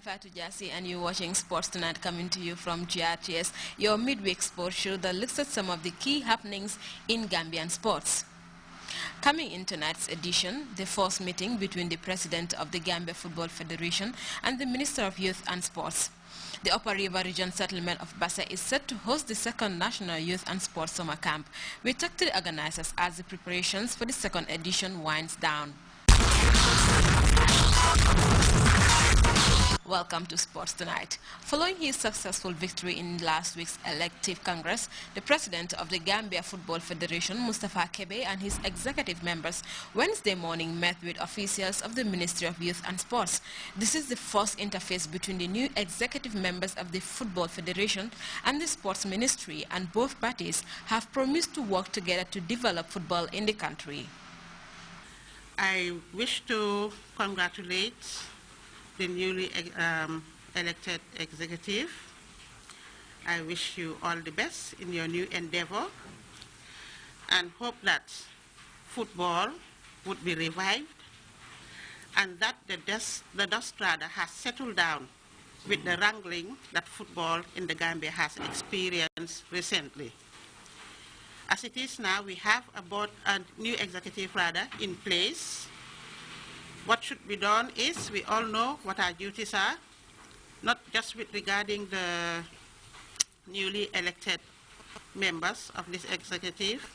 Fatu Jassi and you're watching Sports Tonight, coming to you from Grts, your midweek sports show that looks at some of the key happenings in Gambian sports. Coming in tonight's edition, the first meeting between the President of the Gambia Football Federation and the Minister of Youth and Sports. The Upper River Region settlement of Bassa is set to host the second National Youth and Sports Summer Camp. We talked to the organizers as the preparations for the second edition winds down. Welcome to Sports Tonight. Following his successful victory in last week's elective Congress, the President of the Gambia Football Federation, Mustafa Kebe, and his executive members Wednesday morning met with officials of the Ministry of Youth and Sports. This is the first interface between the new executive members of the Football Federation and the Sports Ministry, and both parties have promised to work together to develop football in the country. I wish to congratulate the newly elected executive. I wish you all the best in your new endeavor and hope that football would be revived and that the dust rather has settled down with the wrangling that football in the Gambia has experienced recently. As it is now, we have a new executive in place. What should be done is, we all know what our duties are, not just with regarding the newly elected members of this executive,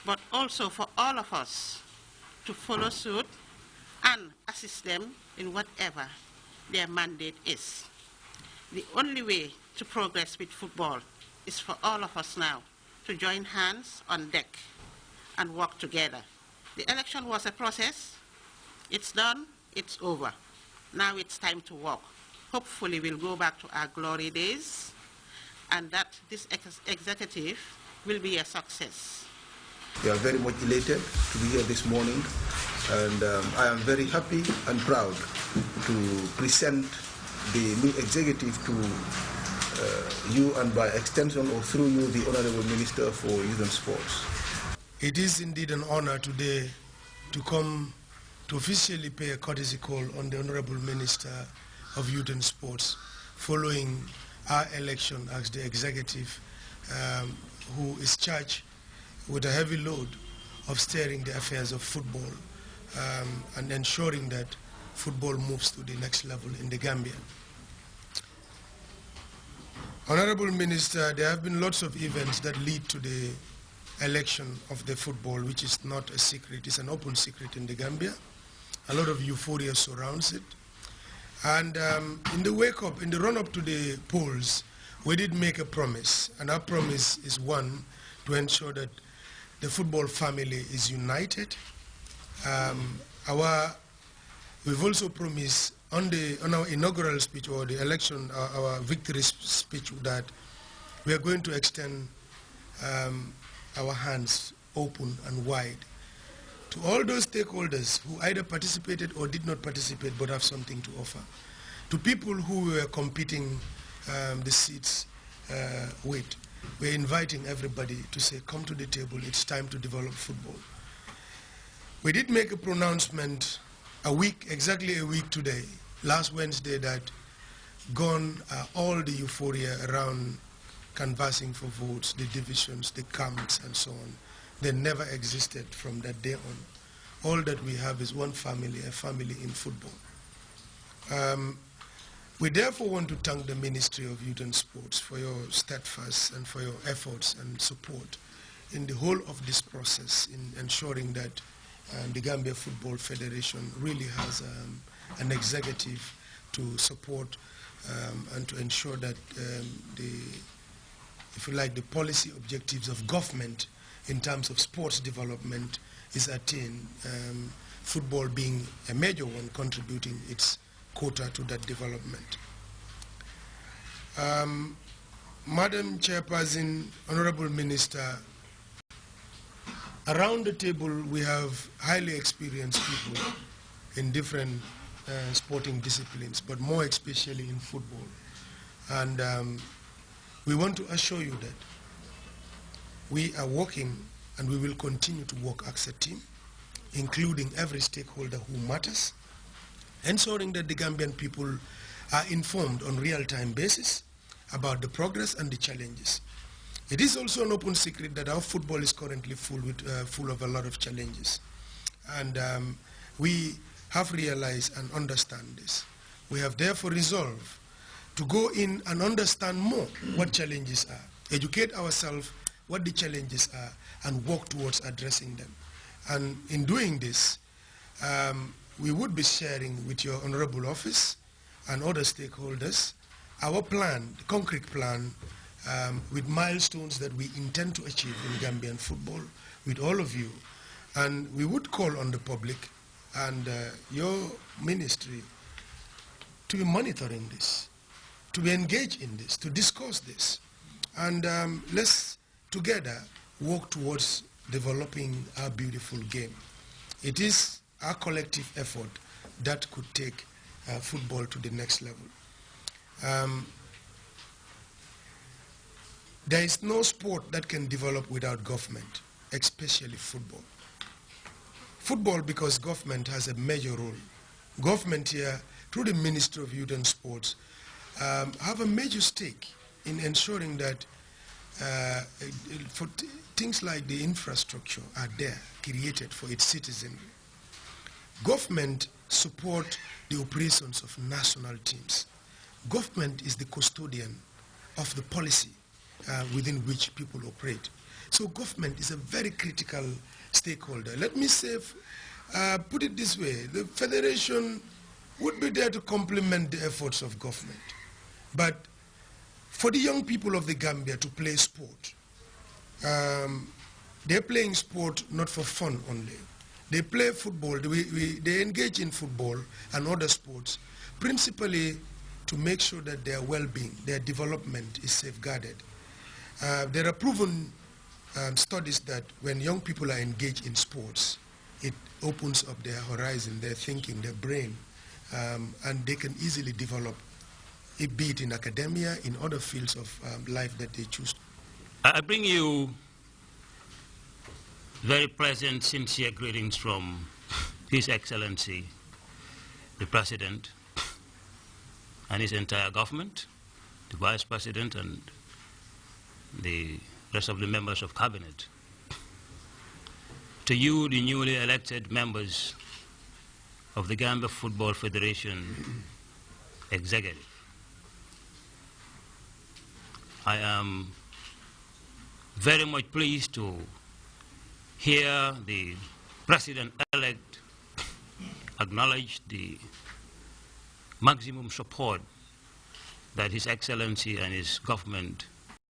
but also for all of us to follow suit and assist them in whatever their mandate is. The only way to progress with football is for all of us now to join hands on deck and work together. The election was a process. It's done, it's over. Now it's time to work. Hopefully we'll go back to our glory days and that this executive will be a success. We are very much elated to be here this morning, and I am very happy and proud to present the new executive to you, and by extension or through you, the Honorable Minister for Youth and Sports. It is indeed an honor today to come to officially pay a courtesy call on the Honorable Minister of Youth and Sports following our election as the executive who is charged with a heavy load of steering the affairs of football and ensuring that football moves to the next level in the Gambia. Honorable Minister, there have been lots of events that lead to the election of the football, which is not a secret, it's an open secret in the Gambia. A lot of euphoria surrounds it. And in the wake-up, in the run-up to the polls, we did make a promise. And our promise is, one, to ensure that the football family is united. We've also promised on our inaugural speech, or the election, our victory speech, that we are going to extend our hands open and wide to all those stakeholders who either participated or did not participate but have something to offer. To people who were competing the seats with, we're inviting everybody to say, come to the table, it's time to develop football. We did make a pronouncement exactly a week today, last Wednesday, that gone are all the euphoria around canvassing for votes, the divisions, the camps, and so on. They never existed from that day on. All that we have is one family, a family in football. We therefore want to thank the Ministry of Youth and Sports for your steadfast and for your efforts and support in the whole of this process in ensuring that the Gambia Football Federation really has an executive to support and to ensure that if you like, the policy objectives of government in terms of sports development is attained, football being a major one contributing its quota to that development. Madam Chairperson, Honorable Minister, around the table we have highly experienced people in different sporting disciplines, but more especially in football. And we want to assure you that we are working and we will continue to work as a team, including every stakeholder who matters, ensuring that the Gambian people are informed on real-time basis about the progress and the challenges. It is also an open secret that our football is currently full of a lot of challenges. And we have realized and understand this. We have therefore resolved to go in and understand more what challenges are, educate ourselves what the challenges are, and work towards addressing them. And in doing this, we would be sharing with your honorable office and other stakeholders our plan, the concrete plan, with milestones that we intend to achieve in Gambian football with all of you. And we would call on the public and your ministry to be monitoring this, to be engaged in this, to discuss this. And let's together work towards developing our beautiful game. It is our collective effort that could take football to the next level. There is no sport that can develop without government, especially football. Football, because government has a major role. Government here, through the Ministry of Youth and Sports, have a major stake in ensuring that things like the infrastructure are there, created for its citizenry. Government support the operations of national teams. Government is the custodian of the policy within which people operate. So government is a very critical stakeholder. Let me say, put it this way, the federation would be there to complement the efforts of government. But for the young people of the Gambia to play sport, they're playing sport not for fun only. They play football, they engage in football and other sports, principally to make sure that their well-being, their development is safeguarded. There are proven studies that when young people are engaged in sports, it opens up their horizon, their thinking, their brain, and they can easily develop, be it in academia, in other fields of life that they choose. I bring you very pleasant, sincere greetings from His Excellency, the President, and his entire government, the Vice President, and the rest of the members of Cabinet. To you, the newly elected members of the Gambia Football Federation Executive, I am very much pleased to hear the President-elect acknowledge the maximum support that His Excellency and his government